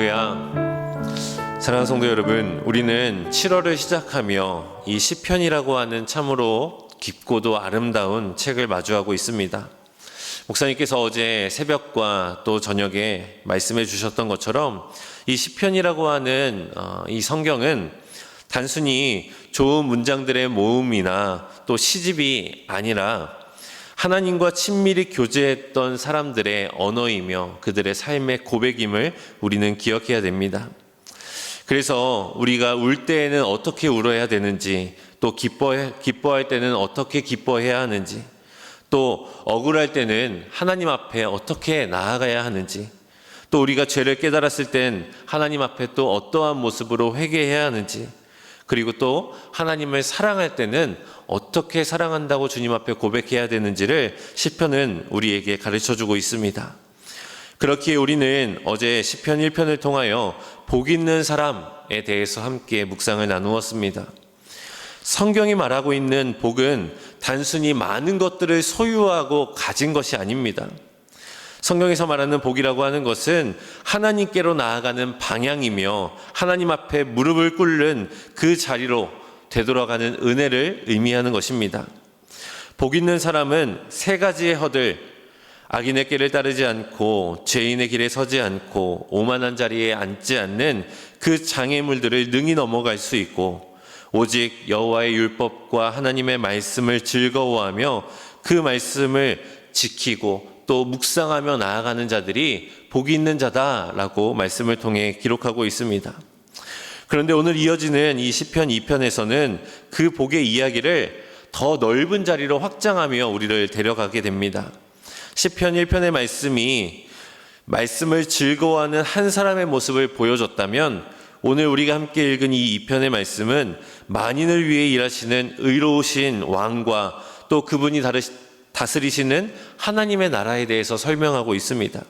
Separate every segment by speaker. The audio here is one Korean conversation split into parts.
Speaker 1: 할렐루야. 사랑하는 성도 여러분, 우리는 7월을 시작하며 이 시편이라고 하는 참으로 깊고도 아름다운 책을 마주하고 있습니다. 목사님께서 어제 새벽과 또 저녁에 말씀해 주셨던 것처럼 이 시편이라고 하는 이 성경은 단순히 좋은 문장들의 모음이나 또 시집이 아니라 하나님과 친밀히 교제했던 사람들의 언어이며 그들의 삶의 고백임을 우리는 기억해야 됩니다. 그래서 우리가 울 때에는 어떻게 울어야 되는지, 또 기뻐할 때는 어떻게 기뻐해야 하는지, 또 억울할 때는 하나님 앞에 어떻게 나아가야 하는지, 또 우리가 죄를 깨달았을 땐 하나님 앞에 또 어떠한 모습으로 회개해야 하는지, 그리고 또 하나님을 사랑할 때는 어떻게 사랑한다고 주님 앞에 고백해야 되는지를 시편은 우리에게 가르쳐주고 있습니다. 그렇기에 우리는 어제 시편 1편을 통하여 복 있는 사람에 대해서 함께 묵상을 나누었습니다. 성경이 말하고 있는 복은 단순히 많은 것들을 소유하고 가진 것이 아닙니다. 성경에서 말하는 복이라고 하는 것은 하나님께로 나아가는 방향이며 하나님 앞에 무릎을 꿇는 그 자리로 되돌아가는 은혜를 의미하는 것입니다. 복 있는 사람은 세 가지의 허들, 악인의 길을 따르지 않고 죄인의 길에 서지 않고 오만한 자리에 앉지 않는 그 장애물들을 능히 넘어갈 수 있고, 오직 여호와의 율법과 하나님의 말씀을 즐거워하며 그 말씀을 지키고 또 묵상하며 나아가는 자들이 복이 있는 자다라고 말씀을 통해 기록하고 있습니다. 그런데 오늘 이어지는 이 시편 2편에서는 그 복의 이야기를 더 넓은 자리로 확장하며 우리를 데려가게 됩니다. 시편 1편의 말씀을 즐거워하는 한 사람의 모습을 보여줬다면, 오늘 우리가 함께 읽은 이 2편의 말씀은 만인을 위해 일하시는 의로우신 왕과 또 그분이 다스리시는 하나님의 나라에 대해서 설명하고 있습니다.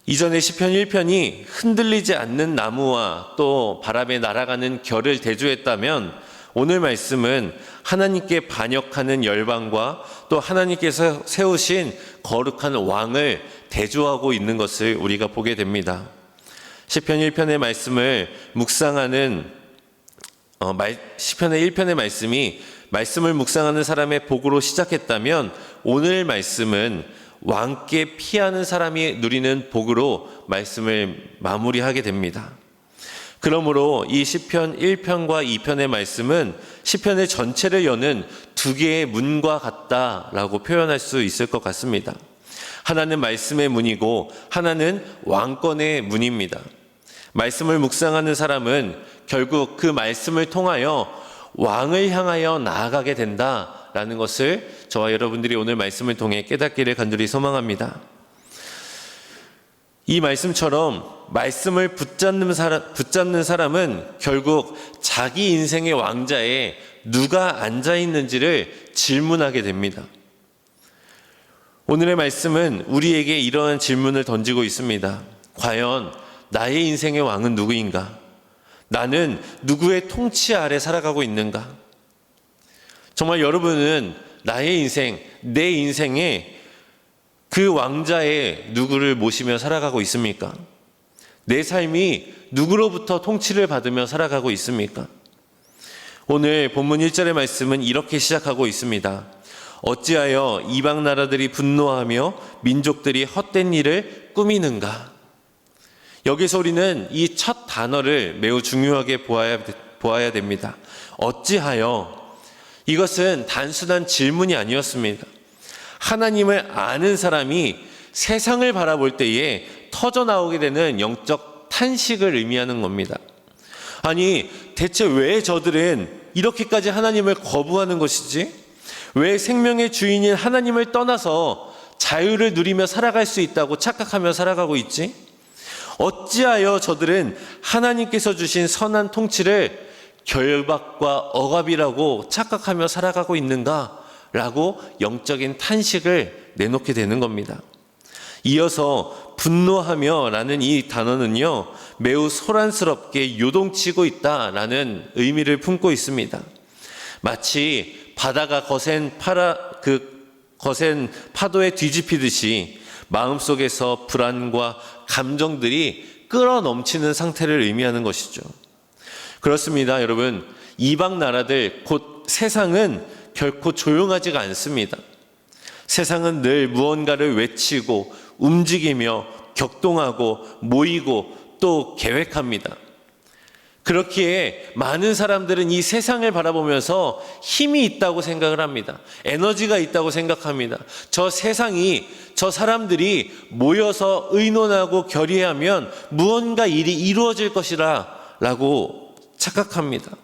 Speaker 1: 이전의 시편 1편이 흔들리지 않는 나무와 또 바람에 날아가는 결을 대조했다면, 오늘 말씀은 하나님께 반역하는 열방과 또 하나님께서 세우신 거룩한 왕을 대조하고 있는 것을 우리가 보게 됩니다. 시편 1편의 말씀을 묵상하는 시편의 1편의 말씀을 묵상하는 사람의 복으로 시작했다면, 오늘 말씀은 왕께 피하는 사람이 누리는 복으로 말씀을 마무리하게 됩니다. 그러므로 이 시편 1편과 2편의 말씀은 시편의 전체를 여는 두 개의 문과 같다라고 표현할 수 있을 것 같습니다. 하나는 말씀의 문이고 하나는 왕권의 문입니다. 말씀을 묵상하는 사람은 결국 그 말씀을 통하여 왕을 향하여 나아가게 된다라는 것을 저와 여러분들이 오늘 말씀을 통해 깨닫기를 간절히 소망합니다. 이 말씀처럼 말씀을 붙잡는 사람은 결국 자기 인생의 왕자에 누가 앉아 있는지를 질문하게 됩니다. 오늘의 말씀은 우리에게 이러한 질문을 던지고 있습니다. 과연 나의 인생의 왕은 누구인가? 나는 누구의 통치 아래 살아가고 있는가? 정말 여러분은 나의 인생, 내 인생에 그 왕자의 누구를 모시며 살아가고 있습니까? 내 삶이 누구로부터 통치를 받으며 살아가고 있습니까? 오늘 본문 1절의 말씀은 이렇게 시작하고 있습니다. 어찌하여 이방 나라들이 분노하며 민족들이 헛된 일을 꾸미는가? 여기서 우리는 이 첫 단어를 매우 중요하게 보아야 됩니다. 어찌하여. 이것은 단순한 질문이 아니었습니다. 하나님을 아는 사람이 세상을 바라볼 때에 터져나오게 되는 영적 탄식을 의미하는 겁니다. 아니, 대체 왜 저들은 이렇게까지 하나님을 거부하는 것이지? 왜 생명의 주인인 하나님을 떠나서 자유를 누리며 살아갈 수 있다고 착각하며 살아가고 있지? 어찌하여 저들은 하나님께서 주신 선한 통치를 결박과 억압이라고 착각하며 살아가고 있는가? 라고 영적인 탄식을 내놓게 되는 겁니다. 이어서 분노하며 라는 이 단어는요, 매우 소란스럽게 요동치고 있다라는 의미를 품고 있습니다. 마치 바다가 거센 파도에 뒤집히듯이 마음속에서 불안과 감정들이 끌어넘치는 상태를 의미하는 것이죠. 그렇습니다, 여러분. 이방 나라들, 곧 세상은 결코 조용하지가 않습니다. 세상은 늘 무언가를 외치고 움직이며 격동하고 모이고 또 계획합니다. 그렇기에 많은 사람들은 이 세상을 바라보면서 힘이 있다고 생각을 합니다. 에너지가 있다고 생각합니다. 저 세상이, 저 사람들이 모여서 의논하고 결의하면 무언가 일이 이루어질 것이라 라고 착각합니다.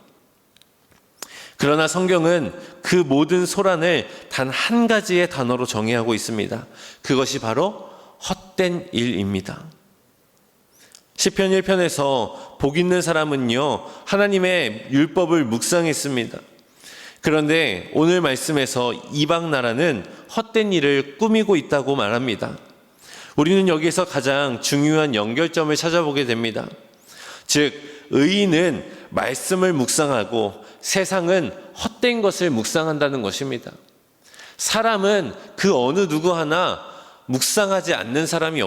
Speaker 1: 그러나 성경은 그 모든 소란을 단 한 가지의 단어로 정의하고 있습니다. 그것이 바로 헛된 일입니다. 시편 1편에서 복 있는 사람은요, 하나님의 율법을 묵상했습니다. 그런데 오늘 말씀에서 이방 나라는 헛된 일을 꾸미고 있다고 말합니다. 우리는 여기서 가장 중요한 연결점을 찾아보게 됩니다. 즉, 의인은 말씀을 묵상하고 세상은 헛된 것을 묵상한다는 것입니다. 사람은 그 어느 누구 하나 묵상하지 않는 사람이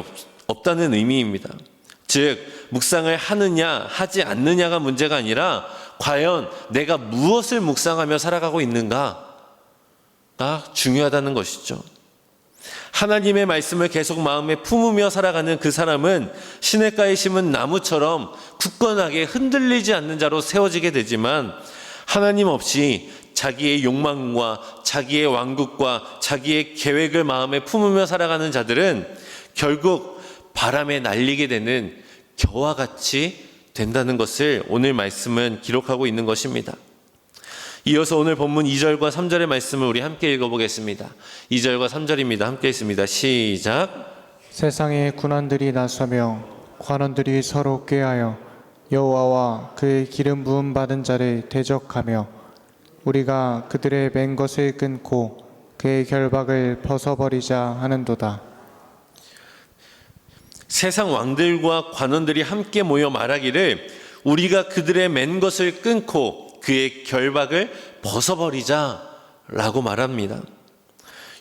Speaker 1: 없다는 의미입니다. 즉, 묵상을 하느냐 하지 않느냐가 문제가 아니라 과연 내가 무엇을 묵상하며 살아가고 있는가가 중요하다는 것이죠. 하나님의 말씀을 계속 마음에 품으며 살아가는 그 사람은 시냇가에 심은 나무처럼 굳건하게 흔들리지 않는 자로 세워지게 되지만, 하나님 없이 자기의 욕망과 자기의 왕국과 자기의 계획을 마음에 품으며 살아가는 자들은 결국 바람에 날리게 되는 겨와 같이 된다는 것을 오늘 말씀은 기록하고 있는 것입니다. 이어서 오늘 본문 2절과 3절의 말씀을 우리 함께 읽어보겠습니다. 2절과 3절입니다. 함께 읽습니다. 시작.
Speaker 2: 세상의 군환들이 나서며 관원들이 서로 꾀하여 여호와와 그의 기름 부음 받은 자를 대적하며 우리가 그들의 맨 것을 끊고 그의 결박을 벗어버리자 하는도다.
Speaker 1: 세상 왕들과 관원들이 함께 모여 말하기를 우리가 그들의 맨 것을 끊고 그의 결박을 벗어버리자라고 말합니다.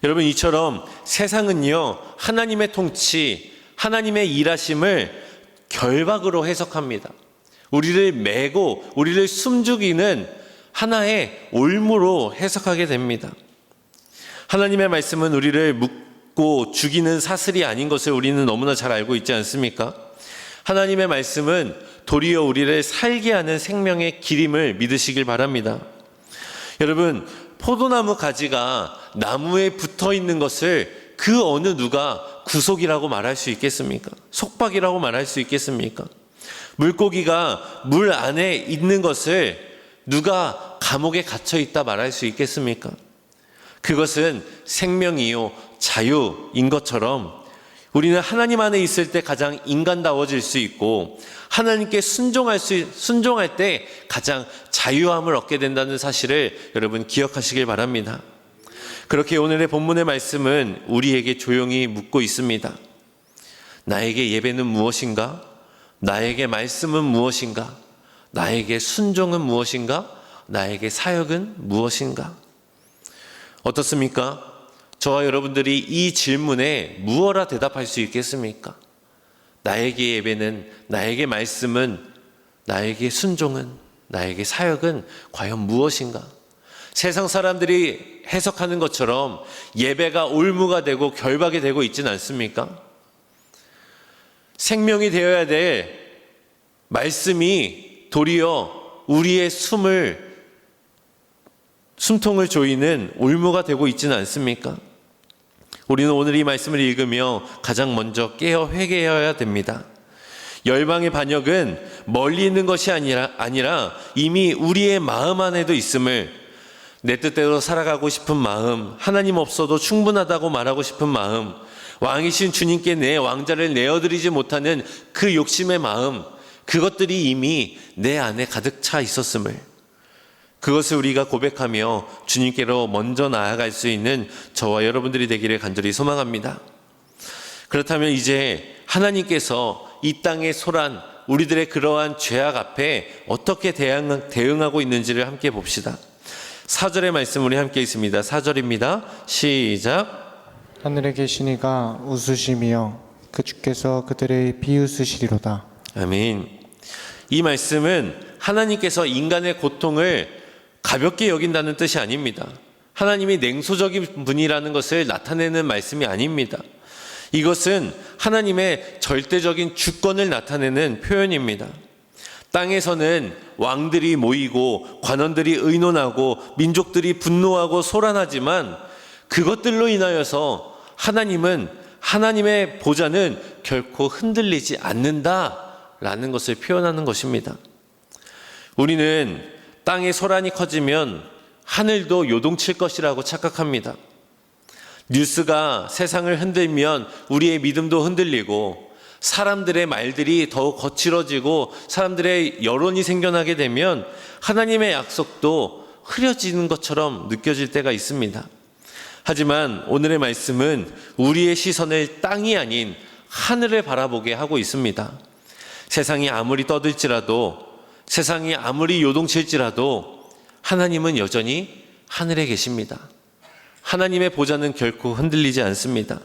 Speaker 1: 여러분, 이처럼 세상은요, 하나님의 통치, 하나님의 일하심을 결박으로 해석합니다. 우리를 매고 우리를 숨죽이는 하나의 올무로 해석하게 됩니다. 하나님의 말씀은 우리를 묶고 죽이는 사슬이 아닌 것을 우리는 너무나 잘 알고 있지 않습니까? 하나님의 말씀은 도리어 우리를 살게 하는 생명의 길임을 믿으시길 바랍니다. 여러분, 포도나무 가지가 나무에 붙어 있는 것을 그 어느 누가 구속이라고 말할 수 있겠습니까? 속박이라고 말할 수 있겠습니까? 물고기가 물 안에 있는 것을 누가 감옥에 갇혀 있다 말할 수 있겠습니까? 그것은 생명이요 자유인 것처럼 우리는 하나님 안에 있을 때 가장 인간다워질 수 있고 하나님께 순종할 때 가장 자유함을 얻게 된다는 사실을 여러분 기억하시길 바랍니다. 그렇게 오늘의 본문의 말씀은 우리에게 조용히 묻고 있습니다. 나에게 예배는 무엇인가? 나에게 말씀은 무엇인가? 나에게 순종은 무엇인가? 나에게 사역은 무엇인가? 어떻습니까? 저와 여러분들이 이 질문에 무엇라 대답할 수 있겠습니까? 나에게 예배는, 나에게 말씀은, 나에게 순종은, 나에게 사역은 과연 무엇인가? 세상 사람들이 해석하는 것처럼 예배가 올무가 되고 결박이 되고 있지는 않습니까? 생명이 되어야 될 말씀이 도리어 우리의 숨통을 조이는 올무가 되고 있지는 않습니까? 우리는 오늘 이 말씀을 읽으며 가장 먼저 깨어 회개해야 됩니다. 열방의 반역은 멀리 있는 것이 아니라 이미 우리의 마음 안에도 있음을, 내 뜻대로 살아가고 싶은 마음, 하나님 없어도 충분하다고 말하고 싶은 마음, 왕이신 주님께 내 왕자를 내어드리지 못하는 그 욕심의 마음, 그것들이 이미 내 안에 가득 차 있었음을, 그것을 우리가 고백하며 주님께로 먼저 나아갈 수 있는 저와 여러분들이 되기를 간절히 소망합니다. 그렇다면 이제 하나님께서 이 땅의 소란, 우리들의 그러한 죄악 앞에 어떻게 대응하고 있는지를 함께 봅시다. 4절의 말씀 우리 함께 있습니다. 4절입니다. 시작.
Speaker 2: 하늘에 계신 이가 웃으시며 그 주께서 그들을 비웃으시리로다.
Speaker 1: 아멘. 이 말씀은 하나님께서 인간의 고통을 가볍게 여긴다는 뜻이 아닙니다. 하나님이 냉소적인 분이라는 것을 나타내는 말씀이 아닙니다. 이것은 하나님의 절대적인 주권을 나타내는 표현입니다. 땅에서는 왕들이 모이고 관원들이 의논하고 민족들이 분노하고 소란하지만 그것들로 인하여서 하나님의 보좌는 결코 흔들리지 않는다라는 것을 표현하는 것입니다. 우리는 땅의 소란이 커지면 하늘도 요동칠 것이라고 착각합니다. 뉴스가 세상을 흔들면 우리의 믿음도 흔들리고 사람들의 말들이 더욱 거칠어지고 사람들의 여론이 생겨나게 되면 하나님의 약속도 흐려지는 것처럼 느껴질 때가 있습니다. 하지만 오늘의 말씀은 우리의 시선을 땅이 아닌 하늘을 바라보게 하고 있습니다. 세상이 아무리 떠들지라도, 세상이 아무리 요동칠지라도 하나님은 여전히 하늘에 계십니다. 하나님의 보좌는 결코 흔들리지 않습니다.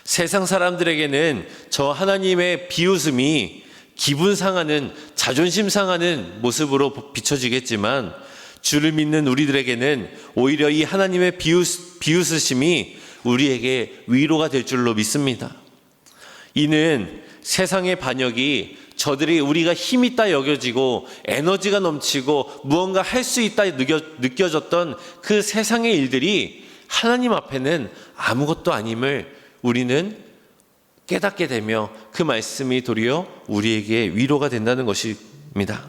Speaker 1: 세상 사람들에게는 저 하나님의 비웃음이 기분 상하는, 자존심 상하는 모습으로 비춰지겠지만 주를 믿는 우리들에게는 오히려 이 하나님의 비웃으심이 우리에게 위로가 될 줄로 믿습니다. 이는 세상의 반역이 저들이 우리가 힘 있다 여겨지고 에너지가 넘치고 무언가 할 수 있다 느껴졌던 그 세상의 일들이 하나님 앞에는 아무것도 아님을 우리는 깨닫게 되며 그 말씀이 도리어 우리에게 위로가 된다는 것입니다.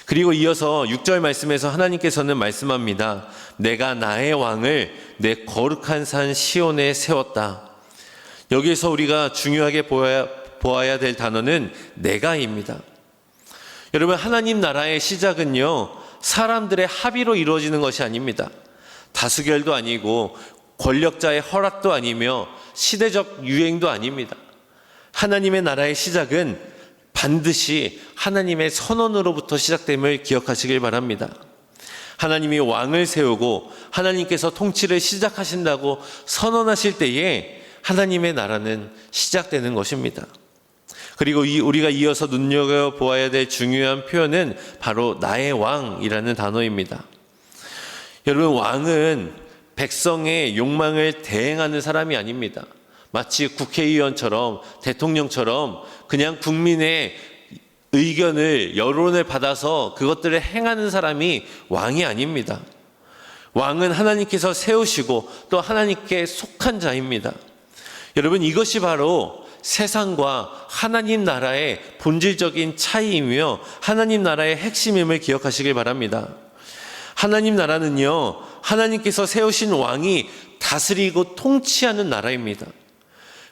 Speaker 1: 그리고 이어서 6절 말씀에서 하나님께서는 말씀합니다. 내가 나의 왕을 내 거룩한 산 시온에 세웠다. 여기에서 우리가 중요하게 보아야 될 단어는 내가입니다. 여러분, 하나님 나라의 시작은요, 사람들의 합의로 이루어지는 것이 아닙니다. 다수결도 아니고 권력자의 허락도 아니며 시대적 유행도 아닙니다. 하나님의 나라의 시작은 반드시 하나님의 선언으로부터 시작됨을 기억하시길 바랍니다. 하나님이 왕을 세우고 하나님께서 통치를 시작하신다고 선언하실 때에 하나님의 나라는 시작되는 것입니다. 그리고 우리가 이어서 눈여겨보아야 될 중요한 표현은 바로 나의 왕이라는 단어입니다. 여러분, 왕은 백성의 욕망을 대행하는 사람이 아닙니다. 마치 국회의원처럼 대통령처럼 그냥 국민의 의견을, 여론을 받아서 그것들을 행하는 사람이 왕이 아닙니다. 왕은 하나님께서 세우시고 또 하나님께 속한 자입니다. 여러분, 이것이 바로 세상과 하나님 나라의 본질적인 차이이며 하나님 나라의 핵심임을 기억하시길 바랍니다. 하나님 나라는요, 하나님께서 세우신 왕이 다스리고 통치하는 나라입니다.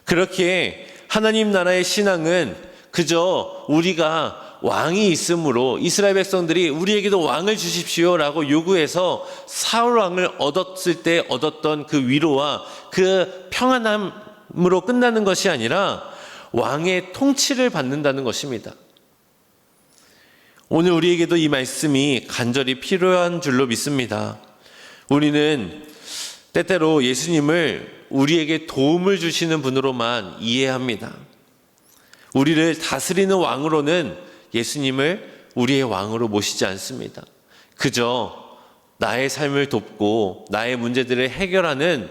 Speaker 1: 그렇게 하나님 나라의 신앙은 그저 우리가 왕이 있으므로 이스라엘 백성들이 우리에게도 왕을 주십시오라고 요구해서 사울 왕을 얻었을 때 얻었던 그 위로와 그 평안함으로 끝나는 것이 아니라 왕의 통치를 받는다는 것입니다. 오늘 우리에게도 이 말씀이 간절히 필요한 줄로 믿습니다. 우리는 때때로 예수님을 우리에게 도움을 주시는 분으로만 이해합니다. 우리를 다스리는 왕으로는 예수님을 우리의 왕으로 모시지 않습니다. 그저 나의 삶을 돕고 나의 문제들을 해결하는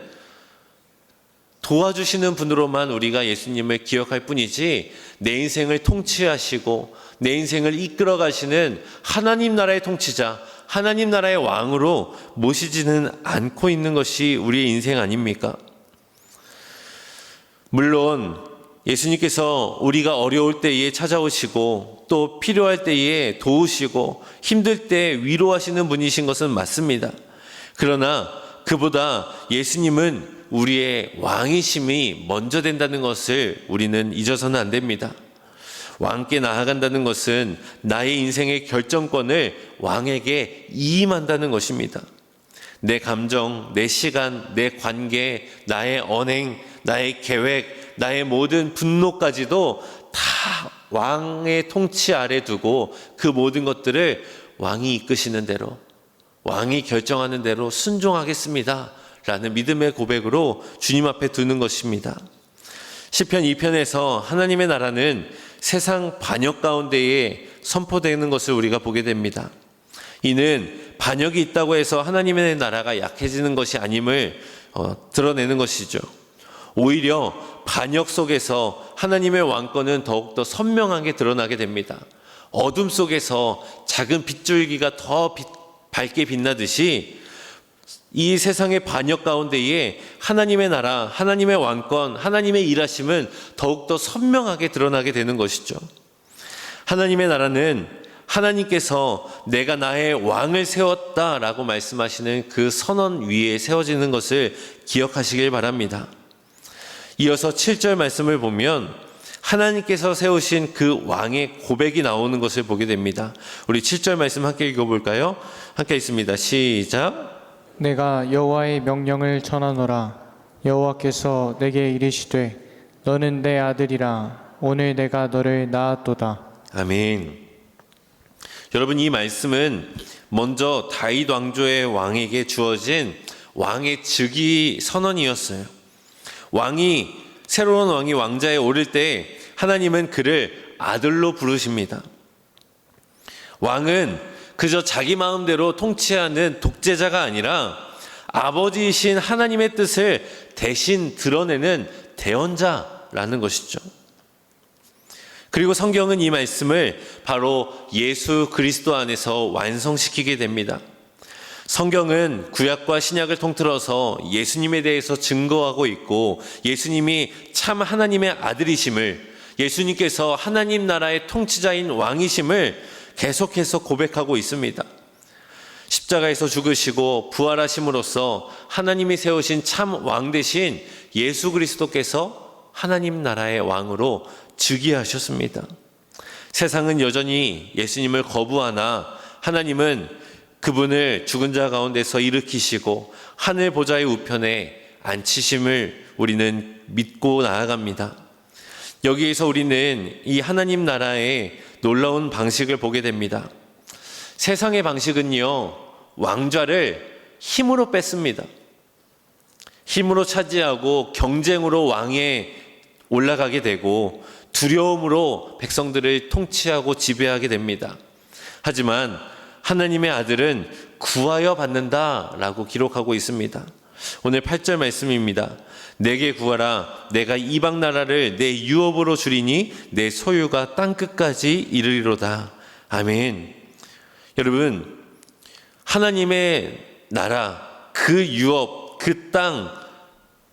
Speaker 1: 도와주시는 분으로만 우리가 예수님을 기억할 뿐이지 내 인생을 통치하시고 내 인생을 이끌어 가시는 하나님 나라의 통치자, 하나님 나라의 왕으로 모시지는 않고 있는 것이 우리의 인생 아닙니까? 물론 예수님께서 우리가 어려울 때에 찾아오시고 또 필요할 때에 도우시고 힘들 때 위로하시는 분이신 것은 맞습니다. 그러나 그보다 예수님은 우리의 왕이심이 먼저 된다는 것을 우리는 잊어서는 안 됩니다. 왕께 나아간다는 것은 나의 인생의 결정권을 왕에게 이임한다는 것입니다. 내 감정, 내 시간, 내 관계, 나의 언행, 나의 계획, 나의 모든 분노까지도 다 왕의 통치 아래 두고 그 모든 것들을 왕이 이끄시는 대로, 왕이 결정하는 대로 순종하겠습니다 라는 믿음의 고백으로 주님 앞에 두는 것입니다. 시편 2편에서 하나님의 나라는 세상 반역 가운데에 선포되는 것을 우리가 보게 됩니다. 이는 반역이 있다고 해서 하나님의 나라가 약해지는 것이 아님을 드러내는 것이죠. 오히려 반역 속에서 하나님의 왕권은 더욱더 선명하게 드러나게 됩니다. 어둠 속에서 작은 빗줄기가 더 밝게 빛나듯이 이 세상의 반역 가운데에 하나님의 나라, 하나님의 왕권, 하나님의 일하심은 더욱더 선명하게 드러나게 되는 것이죠. 하나님의 나라는 하나님께서 내가 나의 왕을 세웠다라고 말씀하시는 그 선언 위에 세워지는 것을 기억하시길 바랍니다. 이어서 7절 말씀을 보면 하나님께서 세우신 그 왕의 고백이 나오는 것을 보게 됩니다. 우리 7절 말씀 함께 읽어볼까요? 함께 읽습니다. 시작.
Speaker 2: 내가 여호와의 명령을 전하노라. 여호와께서 내게 이르시되 너는 내 아들이라. 오늘 내가 너를 낳았도다.
Speaker 1: 아멘. 여러분, 이 말씀은 먼저 다윗 왕조의 왕에게 주어진 왕의 즉위 선언이었어요. 새로운 왕이 왕자에 오를 때 하나님은 그를 아들로 부르십니다. 왕은 그저 자기 마음대로 통치하는 독재자가 아니라 아버지이신 하나님의 뜻을 대신 드러내는 대언자라는 것이죠. 그리고 성경은 이 말씀을 바로 예수 그리스도 안에서 완성시키게 됩니다. 성경은 구약과 신약을 통틀어서 예수님에 대해서 증거하고 있고 예수님이 참 하나님의 아들이심을, 예수님께서 하나님 나라의 통치자인 왕이심을 계속해서 고백하고 있습니다. 십자가에서 죽으시고 부활하심으로써 하나님이 세우신 참 왕 대신 예수 그리스도께서 하나님 나라의 왕으로 즉위하셨습니다. 세상은 여전히 예수님을 거부하나 하나님은 그분을 죽은 자 가운데서 일으키시고 하늘 보좌의 우편에 앉히심을 우리는 믿고 나아갑니다. 여기에서 우리는 이 하나님 나라의 놀라운 방식을 보게 됩니다. 세상의 방식은요, 왕좌를 힘으로 뺏습니다. 힘으로 차지하고 경쟁으로 왕에 올라가게 되고 두려움으로 백성들을 통치하고 지배하게 됩니다. 하지만 하나님의 아들은 구하여 받는다라고 기록하고 있습니다. 오늘 8절 말씀입니다. 내게 구하라. 내가 이방 나라를 내 유업으로 주리니 내 소유가 땅끝까지 이르리로다. 아멘. 여러분, 하나님의 나라, 그 유업, 그 땅,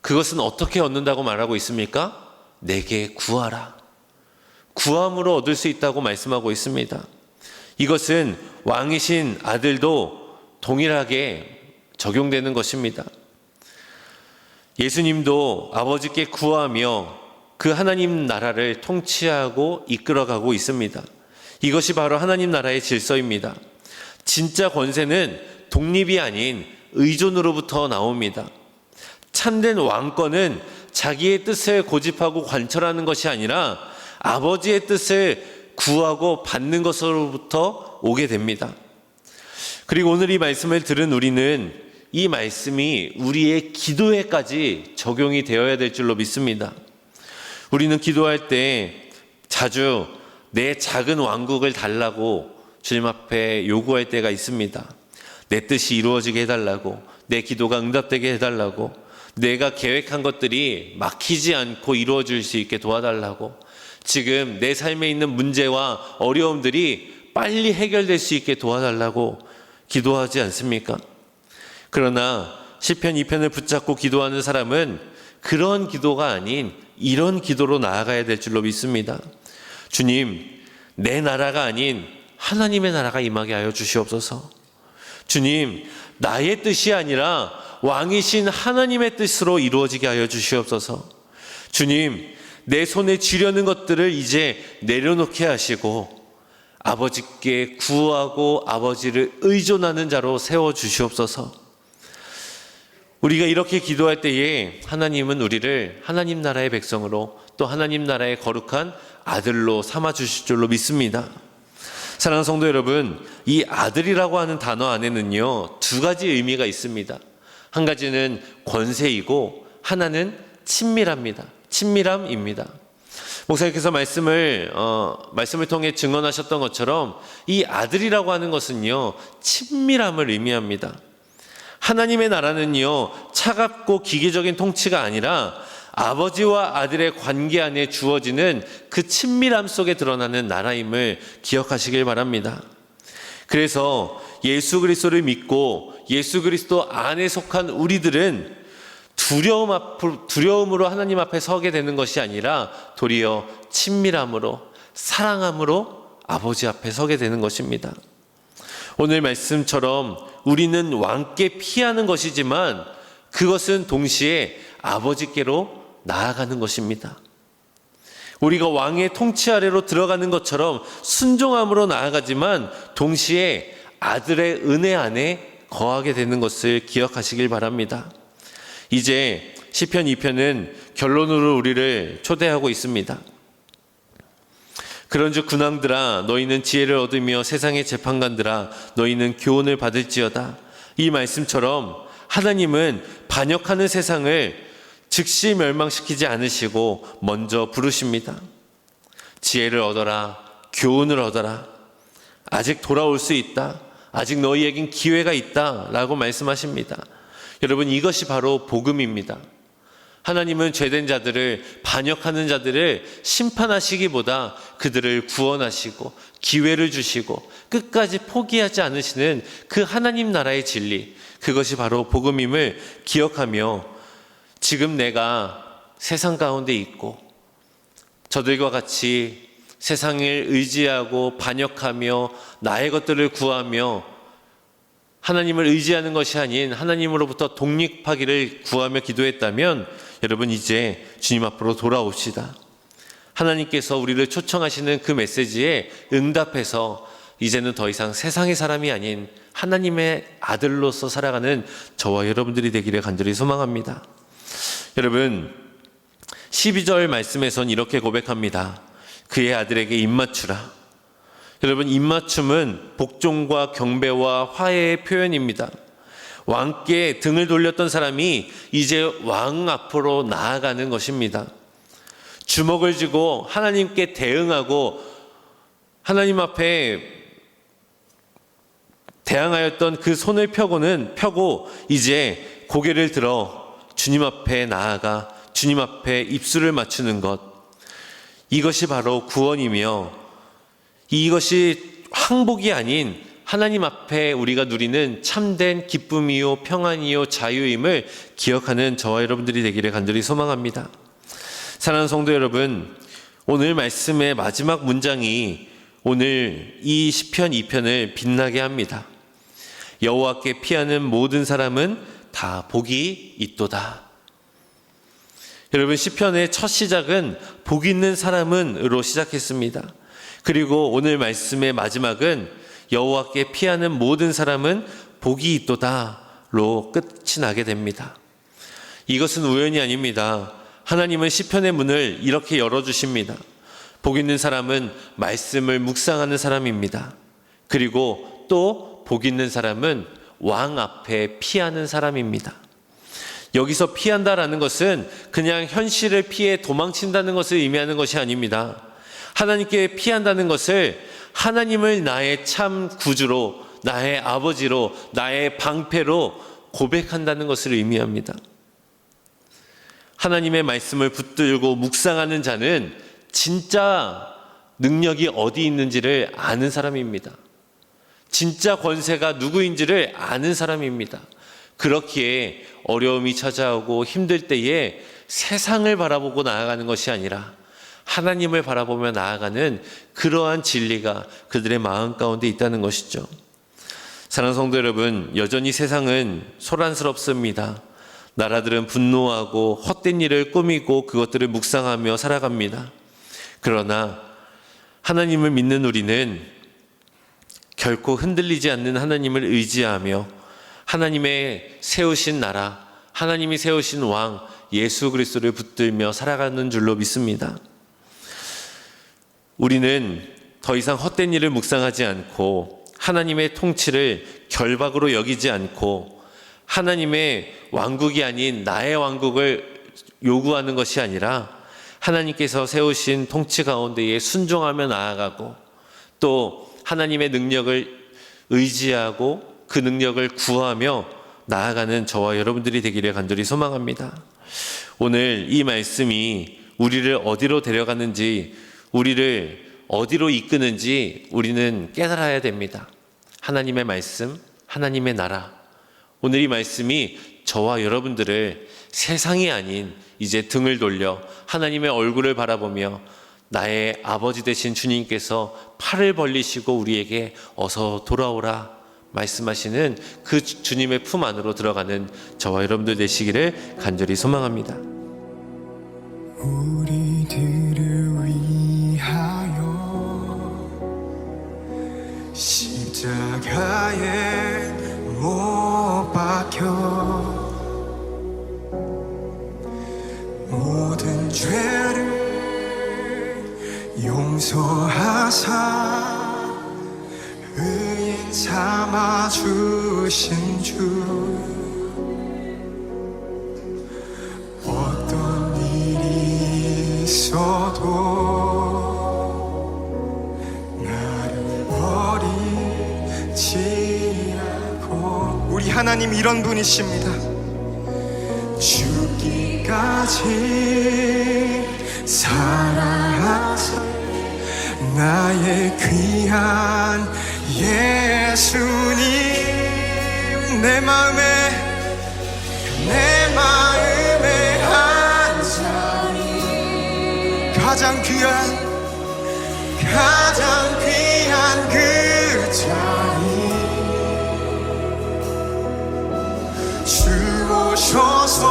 Speaker 1: 그것은 어떻게 얻는다고 말하고 있습니까? 내게 구하라. 구함으로 얻을 수 있다고 말씀하고 있습니다. 이것은 왕이신 아들도 동일하게 적용되는 것입니다. 예수님도 아버지께 구하며 그 하나님 나라를 통치하고 이끌어가고 있습니다. 이것이 바로 하나님 나라의 질서입니다. 진짜 권세는 독립이 아닌 의존으로부터 나옵니다. 참된 왕권은 자기의 뜻을 고집하고 관철하는 것이 아니라 아버지의 뜻을 구하고 받는 것으로부터 오게 됩니다. 그리고 오늘 이 말씀을 들은 우리는 이 말씀이 우리의 기도에까지 적용이 되어야 될 줄로 믿습니다. 우리는 기도할 때 자주 내 작은 왕국을 달라고 주님 앞에 요구할 때가 있습니다. 내 뜻이 이루어지게 해달라고, 내 기도가 응답되게 해달라고, 내가 계획한 것들이 막히지 않고 이루어질 수 있게 도와달라고, 지금 내 삶에 있는 문제와 어려움들이 빨리 해결될 수 있게 도와달라고 기도하지 않습니까? 그러나 시편 2편을 붙잡고 기도하는 사람은 그런 기도가 아닌 이런 기도로 나아가야 될 줄로 믿습니다. 주님, 내 나라가 아닌 하나님의 나라가 임하게 하여 주시옵소서. 주님, 나의 뜻이 아니라 왕이신 하나님의 뜻으로 이루어지게 하여 주시옵소서. 주님, 내 손에 쥐려는 것들을 이제 내려놓게 하시고 아버지께 구하고 아버지를 의존하는 자로 세워주시옵소서. 우리가 이렇게 기도할 때에 하나님은 우리를 하나님 나라의 백성으로 또 하나님 나라의 거룩한 아들로 삼아주실 줄로 믿습니다. 사랑하는 성도 여러분, 이 아들이라고 하는 단어 안에는요, 두 가지 의미가 있습니다. 한 가지는 권세이고 하나는 친밀합니다. 친밀함입니다. 목사님께서 말씀을 통해 증언하셨던 것처럼 이 아들이라고 하는 것은요, 친밀함을 의미합니다. 하나님의 나라는요, 차갑고 기계적인 통치가 아니라 아버지와 아들의 관계 안에 주어지는 그 친밀함 속에 드러나는 나라임을 기억하시길 바랍니다. 그래서 예수 그리스도를 믿고 예수 그리스도 안에 속한 우리들은 두려움으로 하나님 앞에 서게 되는 것이 아니라 도리어 친밀함으로, 사랑함으로 아버지 앞에 서게 되는 것입니다. 오늘 말씀처럼 우리는 왕께 피하는 것이지만 그것은 동시에 아버지께로 나아가는 것입니다. 우리가 왕의 통치 아래로 들어가는 것처럼 순종함으로 나아가지만 동시에 아들의 은혜 안에 거하게 되는 것을 기억하시길 바랍니다. 이제 시편 2편은 결론으로 우리를 초대하고 있습니다. 그런즉 군왕들아 너희는 지혜를 얻으며 세상의 재판관들아 너희는 교훈을 받을지어다. 이 말씀처럼 하나님은 반역하는 세상을 즉시 멸망시키지 않으시고 먼저 부르십니다. 지혜를 얻어라, 교훈을 얻어라. 아직 돌아올 수 있다. 아직 너희에겐 기회가 있다 라고 말씀하십니다. 여러분, 이것이 바로 복음입니다. 하나님은 죄된 자들을, 반역하는 자들을 심판하시기보다 그들을 구원하시고 기회를 주시고 끝까지 포기하지 않으시는 그 하나님 나라의 진리, 그것이 바로 복음임을 기억하며 지금 내가 세상 가운데 있고 저들과 같이 세상을 의지하고 반역하며 나의 것들을 구하며 하나님을 의지하는 것이 아닌 하나님으로부터 독립하기를 구하며 기도했다면 여러분, 이제 주님 앞으로 돌아옵시다. 하나님께서 우리를 초청하시는 그 메시지에 응답해서 이제는 더 이상 세상의 사람이 아닌 하나님의 아들로서 살아가는 저와 여러분들이 되기를 간절히 소망합니다. 여러분, 12절 말씀에선 이렇게 고백합니다. 그의 아들에게 입맞추라. 여러분, 입맞춤은 복종과 경배와 화해의 표현입니다. 왕께 등을 돌렸던 사람이 이제 왕 앞으로 나아가는 것입니다. 주먹을 쥐고 하나님께 대응하고 하나님 앞에 대항하였던 그 손을 펴고 이제 고개를 들어 주님 앞에 나아가 주님 앞에 입술을 맞추는 것, 이것이 바로 구원이며 이것이 항복이 아닌 하나님 앞에 우리가 누리는 참된 기쁨이요 평안이요 자유임을 기억하는 저와 여러분들이 되기를 간절히 소망합니다. 사랑하는 성도 여러분, 오늘 말씀의 마지막 문장이 오늘 이 시편 2편을 빛나게 합니다. 여호와께 피하는 모든 사람은 다 복이 있도다. 여러분, 시편의 첫 시작은 복 있는 사람은으로 시작했습니다. 그리고 오늘 말씀의 마지막은 여호와께 피하는 모든 사람은 복이 있도다로 끝이 나게 됩니다. 이것은 우연이 아닙니다. 하나님은 시편의 문을 이렇게 열어주십니다. 복 있는 사람은 말씀을 묵상하는 사람입니다. 그리고 또 복 있는 사람은 왕 앞에 피하는 사람입니다. 여기서 피한다라는 것은 그냥 현실을 피해 도망친다는 것을 의미하는 것이 아닙니다. 하나님께 피한다는 것을 하나님을 나의 참 구주로, 나의 아버지로, 나의 방패로 고백한다는 것을 의미합니다. 하나님의 말씀을 붙들고 묵상하는 자는 진짜 능력이 어디 있는지를 아는 사람입니다. 진짜 권세가 누구인지를 아는 사람입니다. 그렇기에 어려움이 찾아오고 힘들 때에 세상을 바라보고 나아가는 것이 아니라 하나님을 바라보며 나아가는 그러한 진리가 그들의 마음 가운데 있다는 것이죠. 사랑하는 성도 여러분, 여전히 세상은 소란스럽습니다. 나라들은 분노하고 헛된 일을 꾸미고 그것들을 묵상하며 살아갑니다. 그러나 하나님을 믿는 우리는 결코 흔들리지 않는 하나님을 의지하며 하나님의 세우신 나라, 하나님이 세우신 왕 예수 그리스도를 붙들며 살아가는 줄로 믿습니다. 우리는 더 이상 헛된 일을 묵상하지 않고 하나님의 통치를 결박으로 여기지 않고 하나님의 왕국이 아닌 나의 왕국을 요구하는 것이 아니라 하나님께서 세우신 통치 가운데에 순종하며 나아가고 또 하나님의 능력을 의지하고 그 능력을 구하며 나아가는 저와 여러분들이 되기를 간절히 소망합니다. 오늘 이 말씀이 우리를 어디로 데려가는지, 우리를 어디로 이끄는지 우리는 깨달아야 됩니다. 하나님의 말씀, 하나님의 나라. 오늘 이 말씀이 저와 여러분들을 세상이 아닌 이제 등을 돌려 하나님의 얼굴을 바라보며 나의 아버지 되신 주님께서 팔을 벌리시고 우리에게 어서 돌아오라 말씀하시는 그 주님의 품 안으로 들어가는 저와 여러분들 되시기를 간절히 소망합니다.
Speaker 3: 우리들을 위하여 십자가에 못 박혀 모든 죄를 용서하사 의인 삼아 주신 주 어떤 일이 있어도 나를 버리지 않고 우리 하나님 이런 분이십니다. 죽기까지 사랑하사 나의 귀한 예수님 내 마음에 한 자리 가장 귀한 그 자리 주 오셔서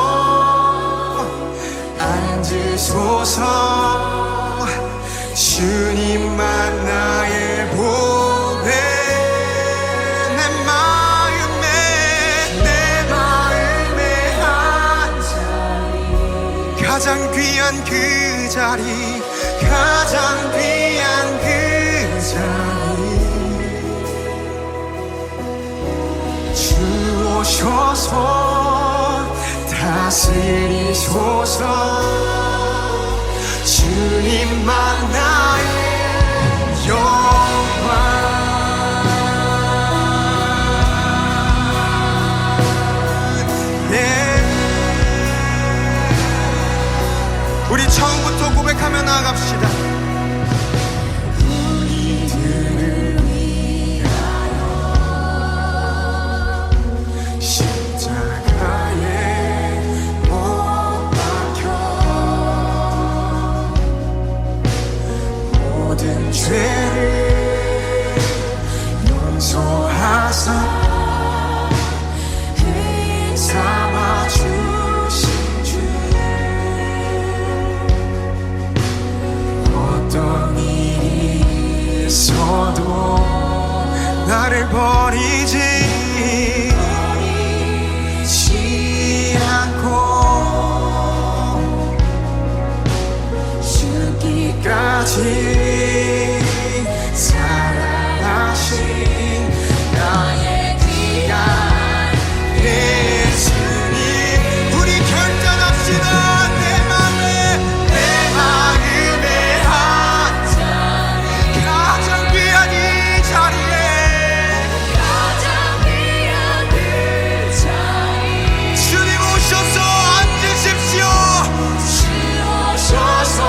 Speaker 3: 앉으소서 주님만 나의 보배 내 마음에 한 자리 가장 귀한 그 자리 가장 귀한 그 자리 주 오셔서 다스리소서 주님만 나의 영광 우리 처음부터 고백하며 나아갑시다. 우리들을 위하여 십자가에 못 박혀 모든 죄를 용서하사 의인 삼아 주신 주 어떤 일이 있어도 나를 버리지 않고 죽기까지 사랑하신 나의 귀한 예수님 우리 결단합시다. 내 마음에 한 자리 가장 귀한 이 자리에 가장 귀한 그 자리 주님 오셔서 앉으십시오. 주 오셔서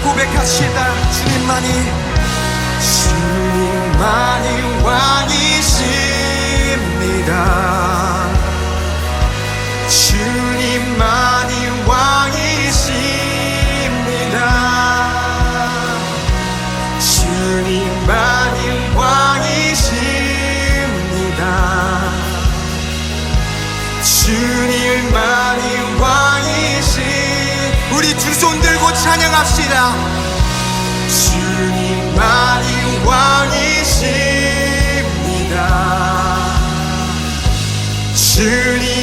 Speaker 3: 고백합시다. 주님만이 왕이십니다. 주님만이 왕이십니다. 주님만이 왕이십니다. 주님만이 왕이시. 우리 두 손 들고 찬양합시다. 주님만이 왕이십니다. 주님